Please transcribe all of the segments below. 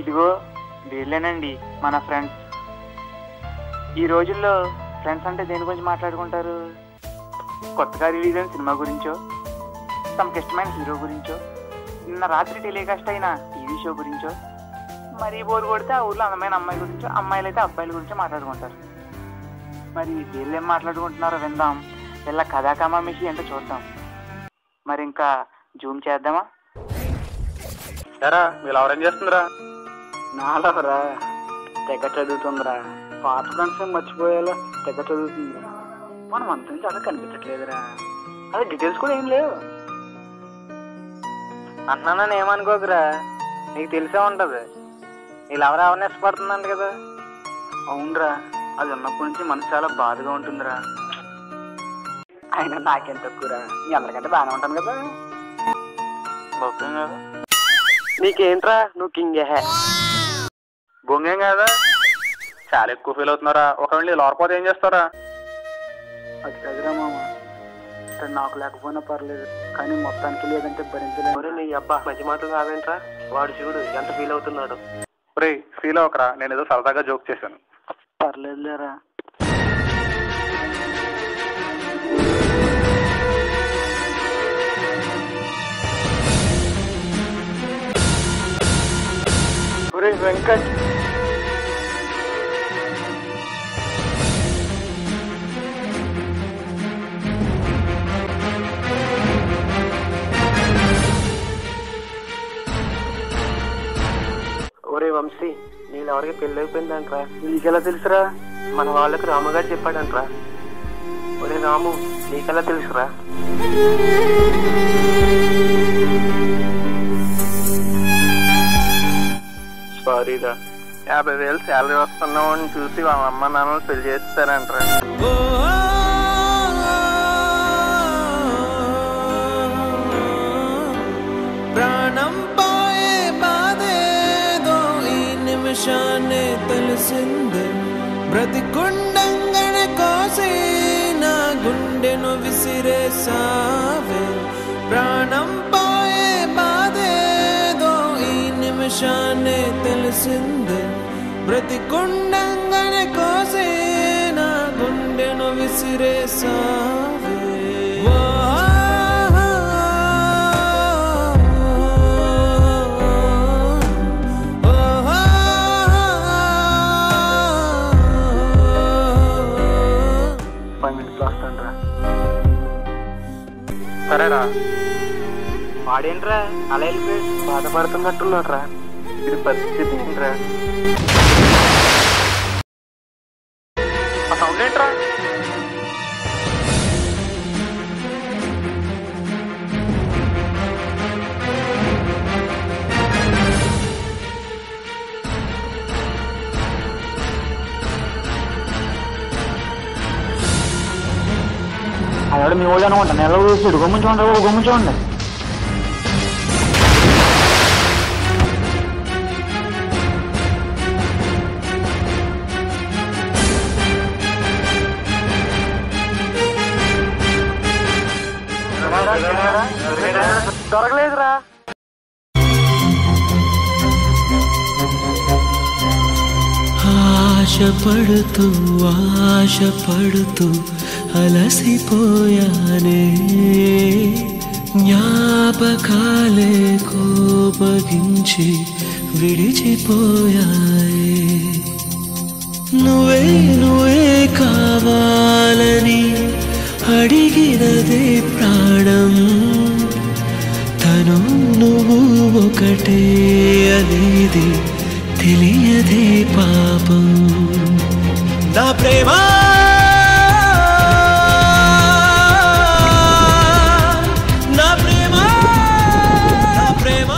ఇదిగో వీళ్ళేనండి మన ఫ్రెండ్స్. ఈ రోజుల్లో ఫ్రెండ్స్ అంటే దేని గురించి మాట్లాడుకుంటారు? కొత్తగా రిలీజ్ అయిన సినిమా గురించో, తమకు ఇష్టమైన హీరో గురించో, నిన్న రాత్రి టెలికాస్ట్ అయిన టీవీ షో గురించో, మరీ బోరు కొడితే ఆ ఊర్లో అందమైన అమ్మాయి గురించో, అమ్మాయిలు అయితే అబ్బాయిల గురించో మాట్లాడుకుంటారు. మరి వీళ్ళు ఏం మాట్లాడుకుంటున్నారో విందాం, వీళ్ళ కథాకమామిషి ఏంటో చూద్దాం. మరి ఇంకా జూమ్ చేద్దామా? సరా వీళ్ళు ఎవరేం చేస్తుందిరా? నాలవరా తెగ చదువుతుందిరా. పాత ఫ్రెండ్స్ మర్చిపోయేలా తెగ చదువుతుంది. మనం అంత నుంచి అసలు కనిపించట్లేదురా. అదే డీటెయిల్స్ కూడా ఏం లేవు. అంటున్నానని ఏమనుకోకురా, నీకు తెలిసే ఉంటది వీళ్ళు ఎవరిని ఇష్టపడుతుందంట కదా. అవునరా, అది ఉన్నప్పటి నుంచి మనసు చాలా బాధగా ఉంటుందిరా. అయినా నాకేం తక్కువరా, మీ అందరికంటే బాగానే ఉంటాను కదా. బొక్కేం కదా నీకేంట్రా, నువ్వు కింగే బొంగేం కదా. చాలా ఎక్కువ ఫీల్ అవుతున్నారా? ఒకవేళ లోపపోతే ఏం చేస్తారా? అది కదిరా మామ, నాకు లేకపోయినా పర్లేదు, కానీ మొత్తానికి లేదంటే భరించలేదు. నీ అబ్బా మంచి మాటలు కావేంట్రా, వాడు చూడు ఎంత ఫీల్ అవుతున్నాడు. రే ఫీల్ అవ్వకరా, నేను ఏదో సరదాగా జోక్ చేశాను. పర్లేదు లేరా. వెంకట్, ఒరే వంశీ, నేను ఎవరికి పెళ్ళి అయిపోయిందంట్రా. నీకెలా తెలుసురా? మన వాళ్ళకి రాముగారు చెప్పాడంట్రా. ఒరే రాము, నీకెలా తెలుసురా? సారీరా, 50,000 శాలరీ వస్తున్నామని చూసి వాళ్ళ అమ్మ నాన్నలు పెళ్లి చేస్తారంట్రా. ప్రాణం పోయే బాధేదో ఈ నిమిషాన్ని తెలిసిందే. బ్రతికుండంగనే కోసి నా గుండెను విసిరేసావే. ప్రాణం పోయే బాధేదో ఈ నిమిషాన్ని తెలిసిందే. బ్రతికుండంగనే కోసి నా గుండెను విసిరేసావే. సరేరా, వాడేంట్రా అలా వెళ్ళిపోయి బాధపడుతున్నట్టున్నాడ్రా. ఇది పరిస్థితి ఏంట్రా? ఆ సౌండ్ ఏంట్రా? అక్కడ మీ వాళ్ళు అనుకుంటా నెల చూసాడు. గమ్ము చూడండి, గమ్ము చూడండి. దొరకలేదురా. ఆశపడుతూ ఆశపడుతూ అలసిపోయానే. జ్ఞాపకాలే కోపగించి విడిచిపోయాయి. నువ్వే నువ్వే కావాలని అడిగినదే ప్రాణం. తను నువ్వు ఒకటే అనేది తెలియదే పాపం. నా ప్రేమ నా ప్రేమ నా ప్రేమ.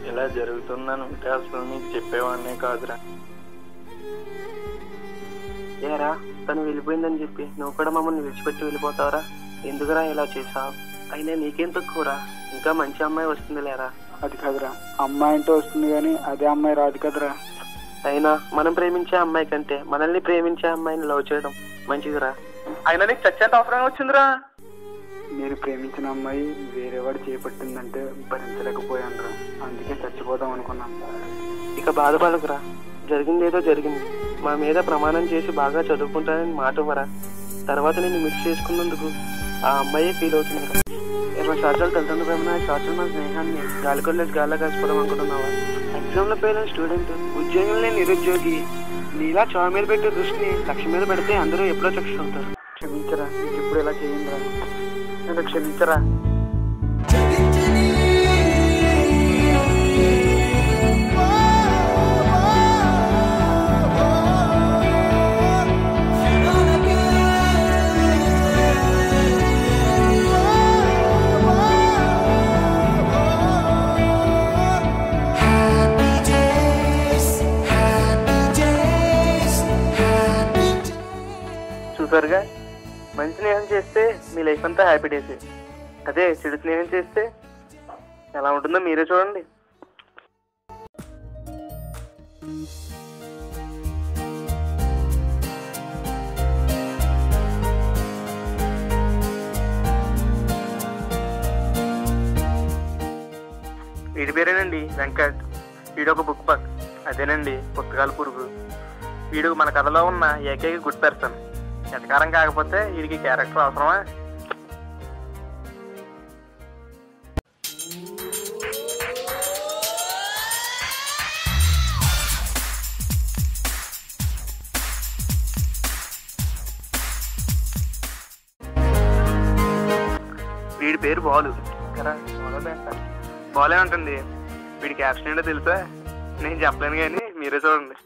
ఇలా జరుగుతుందని ఉంటే అసలు నీకు చెప్పేవాడినే కాదురా. ఏరా, తను వెళ్ళిపోయిందని చెప్పి నువ్వు కూడా మమ్మల్ని విడిచిపెట్టి వెళ్ళిపోతావరా? ఎందుకురా ఇలా చేసావు? అయినా నీకేం తక్కువరా, ఇంకా మంచి అమ్మాయి వస్తుంది లేరా. అది కదరా, అమ్మాయి అంటే వస్తుంది కానీ అదే అమ్మాయి రాదు కదరా. అయినా మనం ప్రేమించే అమ్మాయి కంటే మనల్ని ప్రేమించే అమ్మాయిని లవ్ చేయడం మంచిదిరా. అయినా నీకు చచ్చేంత అవసరం వచ్చిందిరా. నేను ప్రేమించిన అమ్మాయి వేరేవాడు చేపట్టిందంటే భరించలేకపోయాను రా. అందుకే చచ్చిపోదాం అనుకున్నాను. ఇక బాధపడకురా, జరిగింది ఏదో జరిగింది. మా మీద ప్రమాణం చేసి బాగా చదువుకుంటానని మాట ఇవ్వరా. తర్వాత నేను మిస్ చేసుకున్నందుకు ఆ అమ్మాయే ఫీల్ అవుతుంది. 20 సంవత్సరాలు తల్లిదండ్రులు ప్రేమ, 5 సంవత్సరాలు మన స్నేహాన్ని గాలికొల్లేసి గాల్లో కలిసిపోదాం అనుకుంటున్నావా? ఎగ్జామ్లో ఫెయిల్ అయిన స్టూడెంట్, ఉద్యోగం లేని నిరుద్యోగి, నీలా చోవ మీద పెట్టే దృష్టిని లక్ష్యం మీద పెడితే అందరూ ఎప్పుడో సక్సెస్ అవుతారు. క్షమించరా, ఇప్పుడు ఇలా చేయండిరా. నన్ను క్షమించరా. చూసారుగా, మంచి స్నేహం చేస్తే మీ లైఫ్ అంతా హ్యాపీ డేసే. అదే చెడు స్నేహం చేస్తే ఎలా ఉంటుందో మీరే చూడండి. వీడి పేరేనండి వెంకట్. వీడు ఒక బుక్ బక్, అదేనండి పుస్తకాల పురుగు. వీడు మన కథలో ఉన్న ఏకైక గుడ్ పర్సన్. ఎటకారం కాకపోతే వీడికి క్యారెక్టర్ అవసరమా? వీడి పేరు బాలు కదా, బాలే ఉంటుంది. వీడికి యాక్షన్ ఏంటో తెలుసా? నేను చెప్పలేను కానీ మీరే చూడండి.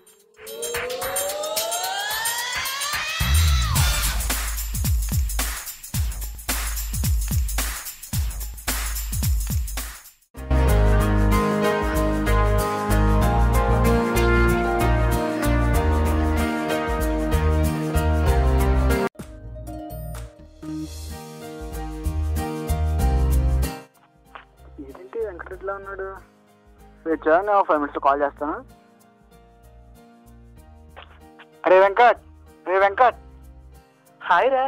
ఏంటి వెంకటరెడ్డిలో ఉన్నాడు? వచ్చా, నేను 5 minutes కాల్ చేస్తాను. అరే వెంకట్, రే వెంకట్. హాయ్ రా.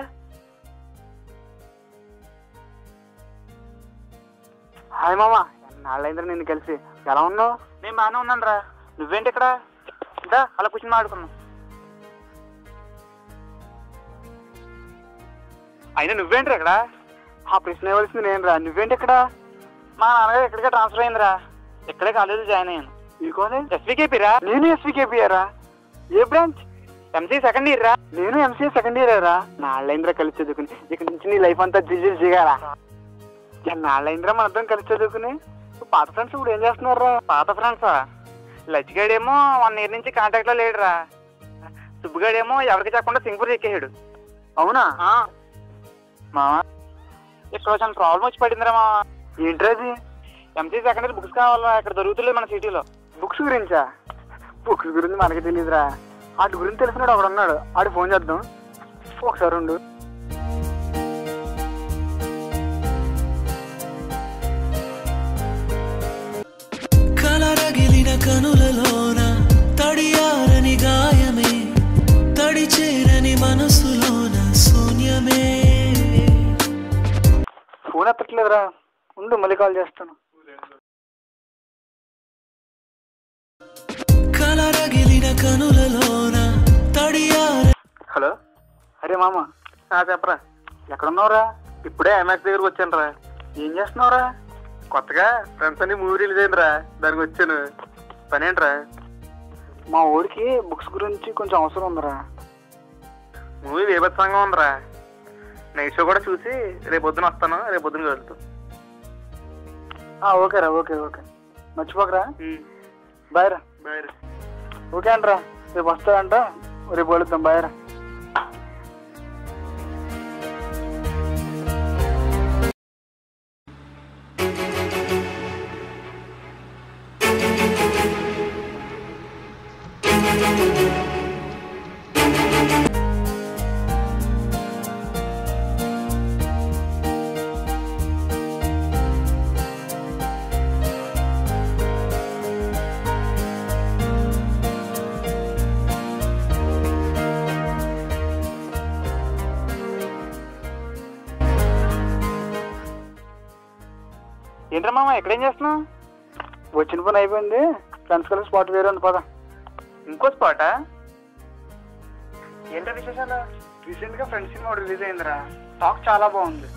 హాయ్ మామా, నాళ్ళైందిరా నిన్ను కలిసి. ఎలా ఉన్నావు? నేను బాగానే ఉన్నాను రా. నువ్వేంటి ఇక్కడ? ఇంకా అలా కూర్చొని మాట్లాడుకున్నావు. అయినా నువ్వేంటి ఇక్కడ? ఆ ప్రశ్న ఇవ్వాల్సింది నేను రా. నువ్వేంటి ఇక్కడ? మా నాన్నగారు ఇక్కడికే ట్రాన్స్ఫర్ అయిందిరా. ఇక్కడే కాలేజీలో జాయిన్ అయ్యాను. ఈ కాలేజ్ ఎస్వికేపీరా. నేను ఎస్వికేపీరా. ఏ బ్రాంచ్? ఎంసీ సెకండ్ ఇయర్ రా. నేను ఎంసీఏ సెకండ్ ఇయర్ రా. నాళ్ళైందిరా కలిసి చదువుకుని. ఇక్కడ నుంచి నీ లైఫ్ అంతా దిగాల. నాళ్ళైందిరా మన అర్థం కలిసి చదువుకుని. పాత ఫ్రెండ్స్ ఇప్పుడు ఏం చేస్తున్నారా? పాత ఫ్రెండ్సా? లచ్చిగాడేమో 1 year నుంచి కాంటాక్ట్ లో లేడురా. సుబ్బుగాడేమో ఎవరికి చెప్పకుండా సింగపూర్ ఎక్కేసాడు. అవునా మామా? ఇక్కడ చాలా ప్రాబ్లం వచ్చి పడిందిరా మామ. ఏంట్రా అది? ఎంసీ సెకండ్ ఇయర్ బుక్స్ కావాలా? ఇక్కడ దొరుకుతులేదు మన సిటీలో. బుక్స్ గురించా? బుక్స్ గురించి మనకి తెలియదురా. వాటి గురించి తెలిసినాడు ఒకడు ఉన్నాడు. ఆడు ఫోన్ చేద్దాం ఒకసారి ఉండు. కలరగిలిన కనులలోన తడియారని గాయమే, తడి చేరని మనసులోన శూన్యమే. ఫోన్ ఎత్తట్లేదురా, ఉండు మళ్ళీ కాల్ చేస్తాను. కలరగిలిన కనులలోన తడియార. హలో. అరే మామ, చెప్పరా. ఎక్కడున్నావురా? ఇప్పుడే ఐమాక్స్ దగ్గరకు వచ్చాను రా. ఏం చేస్తున్నావురా? కొత్తగా ఫ్రెండ్స్ అని మూవీ రిలీజ్ అయింది రా, దానికి వచ్చాను. పని ఏంట్రా? మా ఊరికి బుక్స్ గురించి కొంచెం అవసరం ఉందిరా. మూవీ వేభత్సంగా ఉందిరా. నైట్ షో కూడా చూసి రేపు పొద్దున వస్తాను. రేపు పొద్దున వెళ్తాను. ఓకేరా, ఓకే ఓకే, మర్చిపోకరా. బాయ్ రా. బాయ్ రా. ఓకే అంటరా, రేపు వస్తారంట. రేపు వెళుద్దాం. బాయ్ రా. ఏంట్రా మామ ఎక్కడేం చేస్తున్నావు? వచ్చిన పని అయిపోయింది, ఫ్రెండ్స్ కలిసి స్పాట్ వేరే ఉంది పద. ఇంకో స్పాటా? ఏంటో విశేషాలు? రీసెంట్గా ఫ్రెండ్స్ సినిమా రిలీజ్ అయిందిరా, టాక్ చాలా బాగుంది.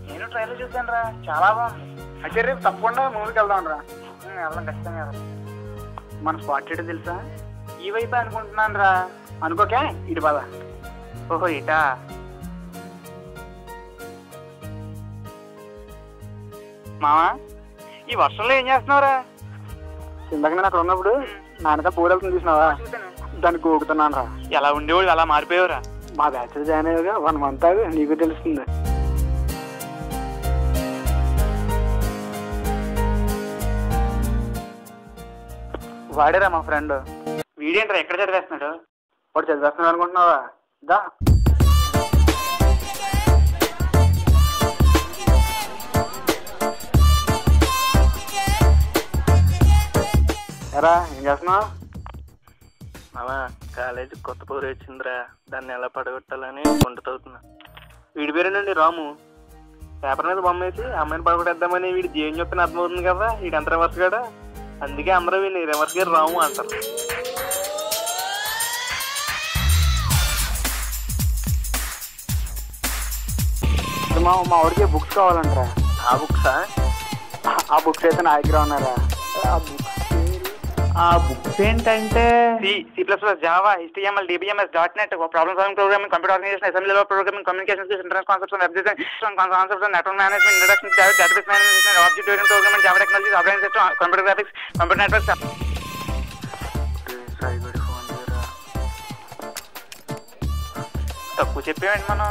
నేను ట్రైలర్ చూసాను రా, చాలా బాగుంది. అయితే రేపు తప్పకుండా మూవీకి వెళ్దాం రా. వెళ్దాం ఖచ్చితంగా. మన స్పాట్ ఏంటో తెలుసా? ఈ వైపు అనుకుంటున్నాను రా. అనుకోకే, ఇటు పద. ఓహో ఇటా? మామా ఈ వర్షంలో ఏం చేస్తున్నావురా? ఇందాక నేను అక్కడ ఉన్నప్పుడు నాన్నగా పూరెళ్తుంది చూసినావా, దాన్ని గోకుతున్నాను రా. ఎలా ఉండేవాళ్ళు అలా మారిపోయావురా. మా బ్యాచ్ జాయిన్ అయ్యావుగా 1 month ఆగు, నీకు తెలుస్తుంది. వాడేరా మా ఫ్రెండ్. వీడేంట్రా ఎక్కడ చదివేస్తున్నాడు? వాడు చదివేస్తున్నాడు అనుకుంటున్నావా? దా ఎరా, ఏం చేస్తున్నావు? మామా కాలేజీ కొత్త పూరి వచ్చిందిరా, దాన్ని ఎలా పడగొట్టాలని వండుతవుతున్నా. వీడి పేరేనండి రాము. పేపర్ మీద బొమ్మ వేసి అమ్మాయిని పడగొట్టేద్దామని వీడి జీవం చెప్పిన అర్థమవుతుంది కదా, వీడు ఎంత రివర్స్ గాడా. అందుకే అందరూ వీడిని రివర్స్ గారు రాము అంటారు. మా వాడికి బుక్స్ కావాలంటరా. ఆ బుక్సా? ఆ బుక్స్ అయితే నా దగ్గర ఉన్నారా. ఆ బుక్స్ ఏంటంటే C plus plus, Java, HTML, DBMS, .NET, problem solving programming, computer organisation, assembly level programming, communication skills, internet concepts, web design concepts, network management, introduction, database management, object oriented programming, Java technologies, operating system, computer graphics, computer networks. తక్కువ చెప్పేవండి మనం.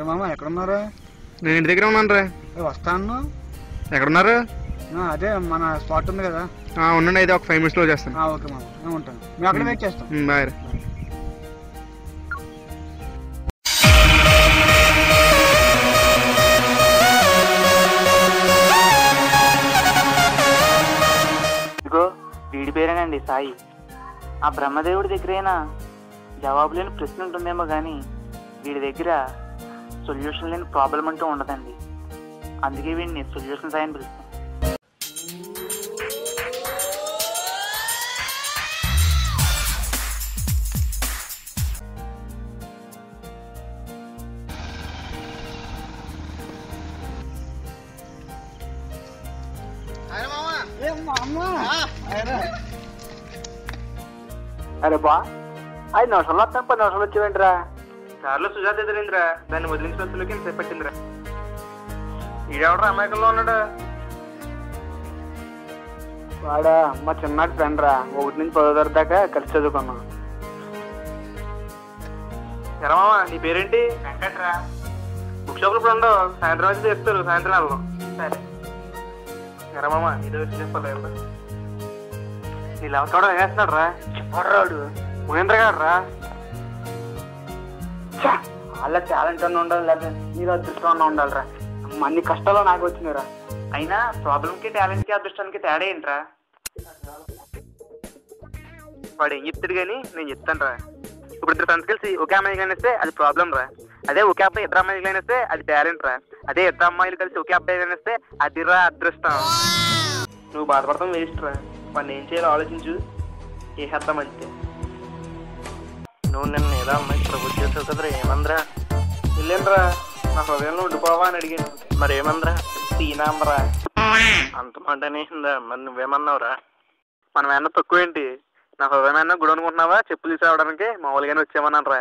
మామ ఎక్కడున్నారా? నేను ఇంటి దగ్గర ఉన్నాను రా. వస్తాను. ఎక్కడున్నారు? అదే మన స్పాట్ ఉంది కదా. ఉండండి, అయితే ఒక 5 minutes లో చేస్తాను. ఓకే మామ, నేను ఉంటాను. మేము అక్కడ వెయిట్ చేస్తాం. బాయ్. ఇదిగో వీడి పేరేనండి సాయి. ఆ బ్రహ్మదేవుడి దగ్గరైనా జవాబు లేని ప్రశ్న ఉంటుందేమో కానీ వీడి దగ్గర సొల్యూషన్ లేని ప్రాబ్లం అంటూ ఉండదండి. అందుకే వీడిని సొల్యూషన్ సాయి అని పిలుస్తాం. అరే బా, 5 నిమిషాలు వస్తాను, 10 నిమిషాలు వచ్చేవేంటిరా? కార్లో సుజాత ఎదురైందిరా, దాన్ని వదిలించిన వస్తువులకి చేపట్టిందిరా. ఈడెవడరా అమాయకంలో ఉన్నాడు? వాడా మా చిన్నటి ఫ్రెండ్ రా, 1 నుంచి 10వ తరగతి దాకా కలిసి చదువుకున్నాం. ఎరమామా నీ పేరేంటి? వెంకట్రా. బుక్ షాపులు ఇప్పుడు ఉండవు, సాయంత్రం వచ్చి తెస్తారు, సాయంత్రం వెళ్దాం. సరే ఎరమామా నీతో వచ్చి చెప్పాలి కదా. నీ లెవెల్ కూడా వేస్తున్నాడు రా. చెప్పాడు మహేంద్ర గారు రా. వాళ్ళ టాలెంట్ అన్న ఉండాలి, లేదా మీరు అదృష్టం అన్న ఉండాలిరా. అన్ని కష్టాలు నాకు వచ్చినాయిరా. అయినా ప్రాబ్లంకి, టాలెంట్కి, అదృష్టానికి తేడా ఏంట్రా? వాడు ఏం చెప్తాడు కానీ నేను చెప్తాను రా. ఇప్పుడు 2 ఫ్రెండ్స్ కలిసి ఒకే అమ్మాయి కలిస్తే అది ప్రాబ్లం రా. అదే ఒకే అబ్బాయి 2 అమ్మాయిలు కలిస్తే అది టాలెంట్ రా. అదే 2 అమ్మాయిలు కలిసి ఒకే అబ్బాయి కలిస్తే అది రా అదృష్టం. నువ్వు బాధపడతాం వేస్ట్ రా. వాడిని ఏం చేయాలో ఆలోచించు, ఏ హద్దాం అంతే. నువ్వు నిన్న ఏదో అమ్మాయికి ప్రపోజ్ చేసావు కదరా, ఏమందరా? వెళ్ళానురా, నా హృదయంలో ఉండిపోవా అని అడిగాను. మరి ఏమందరా? తీనాంబరా. అంత మాట అనేసిందా? మరి నువ్వేమన్నావురా? మనం ఏమన్నా తక్కువ ఏంటి? నా హృదయం ఏమన్నా గుడి అనుకుంటున్నావా? చెప్పులు తీసుకురావడానికి మామూలుగానే వచ్చామన్నాను రా.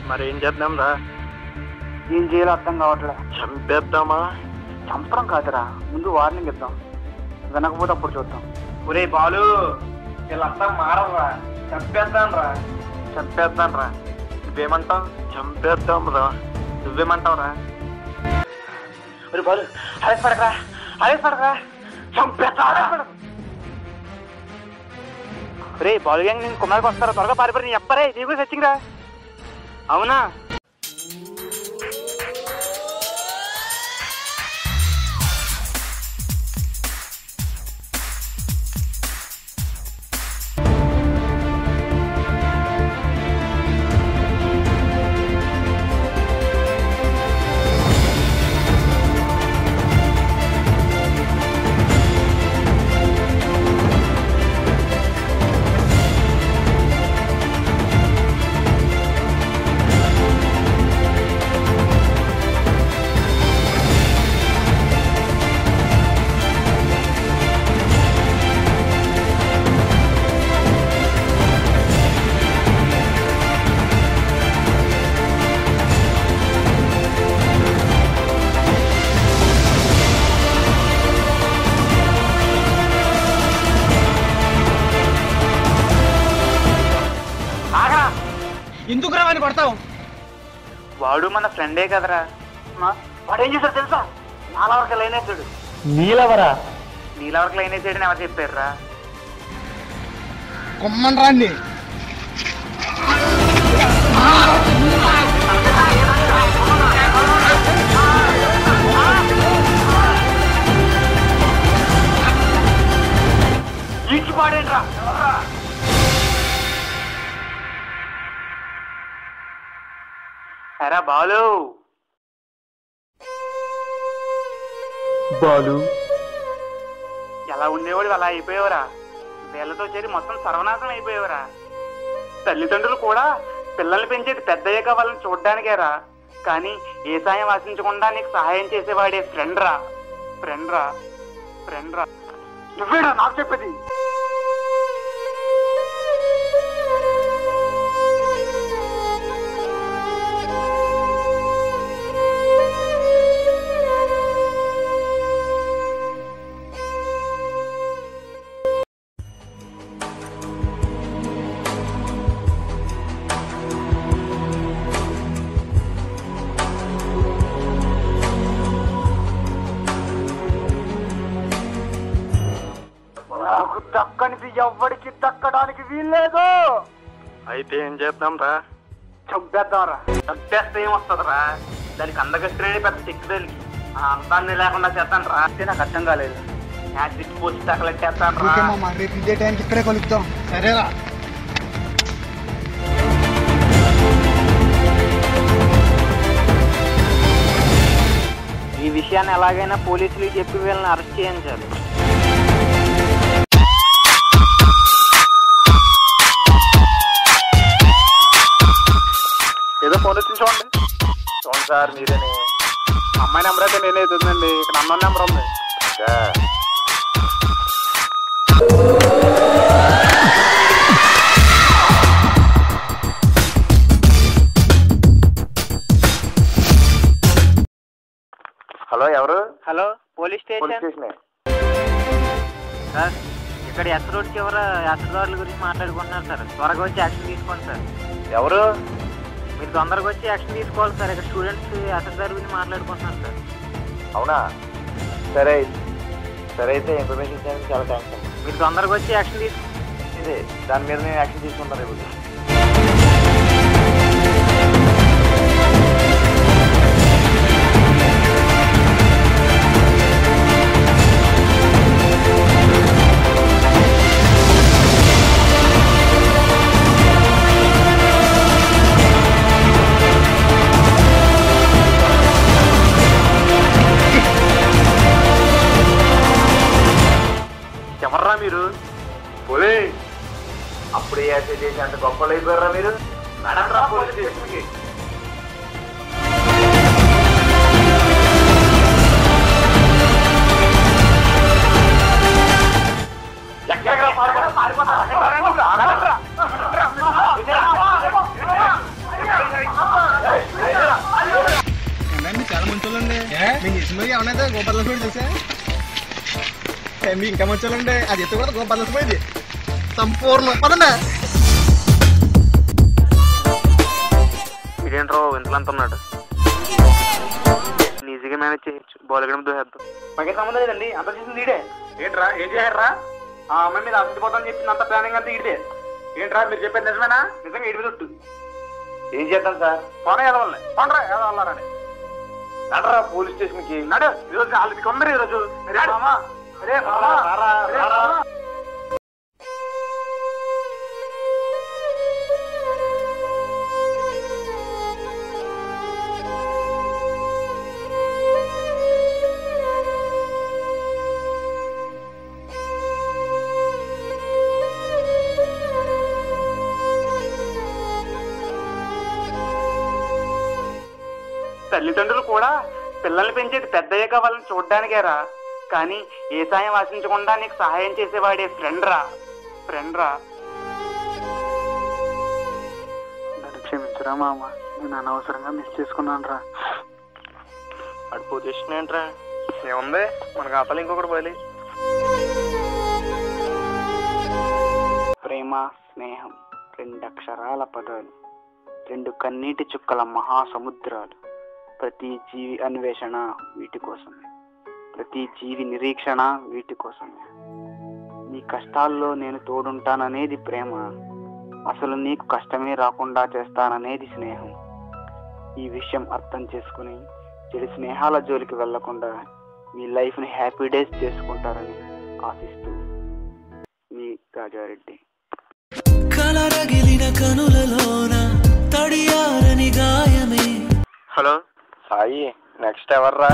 మరి ఏం చేద్దాం రా? ఏం చేయాలో అర్థం కావట్లే. చంపేద్దామా? చంపడం కాదురా, ముందు వార్నింగ్ ఇద్దాం, వినకపోతే అప్పుడు చూద్దాం. ఒరే బాలు, వీళ్ళంతా మారరా, చంపేద్దాం రా. చంపేద్దాం రా. నువ్వేమంటావు? చంపేద్దాం రా. నువ్వేమంటావు రా? ఒరే బాలు, అరేసి పడకరా, అరేసి పడకరా, చంపేద్దాం. రే బాలు గ్యాంగ్ నేను కుమ్మరికి వస్తారా? త్వరగా పారిపోయి నీ చెప్పరే, నీకు సచ్చింగ్ రా. అవునా? ఎందుకు రావని పడతావు? వాడు మన ఫ్రెండే కదరా. వాడు ఏం చేశాడు తెలుసా? నాలవరకు లైన్ వేసాడు. నీలవరా? నీలవరకు లైన్ వేసాడని ఎవరు చెప్పారురా? కొమ్మని రాండి. ఈడ్చి పాడేంట్రా. అరా బాలు బాలు ఎలా ఉండేవాడు అలా అయిపోయేవరా. వీళ్ళతో చేరి మొత్తం సర్వనాశనం అయిపోయేవరా. తల్లిదండ్రులు కూడా పిల్లల్ని పెంచేది పెద్దయ్యాక వాళ్ళని చూడ్డానికేరా. కానీ ఏ సాయం ఆశించకుండా నీకు సహాయం చేసేవాడే ఫ్రెండ్ రా. ఫ్రెండ్ రా. ఫ్రెండ్ రా. నువ్వేడా నాకు చెప్పేది? నాకు దక్కనిది ఎవ్వడికి దక్కడానికి వీల్లేదు. అయితే ఏం చేద్దాం రా? చంపేద్దాం రా. చంపేస్తే ఏమొస్తుందిరా? దానికి అందగస్తులేని పెద్ద శక్తి దానికి. ఆ అంతాన్ని లేకుండా చేస్తాను రా. అంటే నాకు అర్థం కాలేదు. యాసిడ్ పోసి తగలెట్టేస్తాను రా. రేపు ఇదే టైంకి ఇక్కడే కలుపుతాం. సరేరా? ఈ విషయాన్ని ఎలాగైనా పోలీసులకు చెప్పి వీళ్ళని అరెస్ట్ చేయించాలి. ఏదో ఫోన్ వచ్చింది చూడండి. చూడండి సార్, మీరేనే. అమ్మాయి నెంబర్ అయితే నేనే అవుతుందండి. ఇక్కడ అన్న నెంబర్ ఉంది. హలో, ఎవరు? హలో, పోలీస్ పోలీస్ స్టేషన్ స్టేషనే. సార్. ఇక్కడ ఎస్ రోడ్ చివర యాత్రదారుల గురించి మాట్లాడుకుంటున్నారు సార్. త్వరగా వచ్చి యాక్షన్ తీసుకోండి సార్. ఎవరు? మీరు తొందరగా వచ్చి యాక్షన్ తీసుకోవాలి సార్. ఇక్కడ స్టూడెంట్స్ యాత్రదారు గురించి మాట్లాడుకుంటున్నారు సార్. అవునా? సరే సరే, అయితే ఇన్ఫర్మేషన్ ఇచ్చానికి చాలా థ్యాంక్స్ అండి. మీరు తొందరగా వచ్చి యాక్షన్ తీసుకోండి. ఇదే దాని మీద నేను యాక్షన్ తీసుకుంటాను ఇప్పుడు. ఎవర్రా మీరు? పోలే అప్పుడే యాక్షన్ చేసి అంత గొప్పలు అయిపోయారా మీరు? మేడం రా పోలీస్ స్టేషన్కి. చాలా మంచి వాళ్ళండి. మేము చేసిన ఏమన్నా గోపాల కూడా తెలుసా? మీ ఇంకా మంచి వాళ్ళండి. అది ఎత్తు కూడా గోపాల పోయింది సంపూర్ణ పదండి. ఇదేంట్రా ఇంతలంత ఉన్నాడు. ఈజీగా మేనేజ్ చేయొచ్చు. బాలగడం దోహేద్దాం. మాకే సంబంధం లేదండి. అంత చేసింది ఈడే. ఏంట్రా ఏం చేశారా? ఆ అమ్మాయి మీద అసలు చెప్పిన అంత ప్లానింగ్ అంతా ఈడే. ఏంట్రా మీరు చెప్పేది నిజమేనా? నిజంగా ఈడి మీద ఏం చేద్దాం సార్? పోనే ఎదవల్లే. పోనరా ఎదవల్లారని నడరా పోలీస్ స్టేషన్కి. నడు. ఈరోజు వాళ్ళకి కొందరు ఈరోజు. అరే తల్లిదండ్రులు కూడా పిల్లల్ని పెంచేది పెద్దయ్యాక వాళ్ళని చూడ్డానికేరా. కానీ ఏ సాయం ఆశించకుండా నీకు సహాయం చేసేవాడే ఫ్రెండ్ రా. ఫ్రెండ్ రా. నన్ను క్షమించరా మామ. నేను అనవసరంగా మిస్ చేసుకున్నాను రా. అటు పొజిషన్ ఏంట్రా? ఏముంది, మన ఖాతాలో ఇంకొకటి పోయి. ప్రేమ, స్నేహం 2 అక్షరాల పదాలు. రెండు కన్నీటి చుక్కల మహాసముద్రాలు. ప్రతి జీవి అన్వేషణ వీటి కోసమే, ప్రతి జీవి నిరీక్షణ వీటి కోసమే. నీ కష్టాల్లో నేను తోడుంటాననేది ప్రేమ, అసలు నీకు కష్టమే రాకుండా చేస్తాననేది స్నేహం. ఈ విషయం అర్థం చేసుకుని చెడు స్నేహాల జోలికి వెళ్లకుండా మీ లైఫ్ని హ్యాపీ డేస్ చేసుకుంటారని ఆశిస్తూ మీ రాజారెడ్డి. కలరగిలిన కనులలోన తడియారని గాయమే. హలో సాయి, నెక్స్ట్ ఎవర్రా?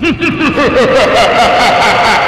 Ha ha ha ha ha!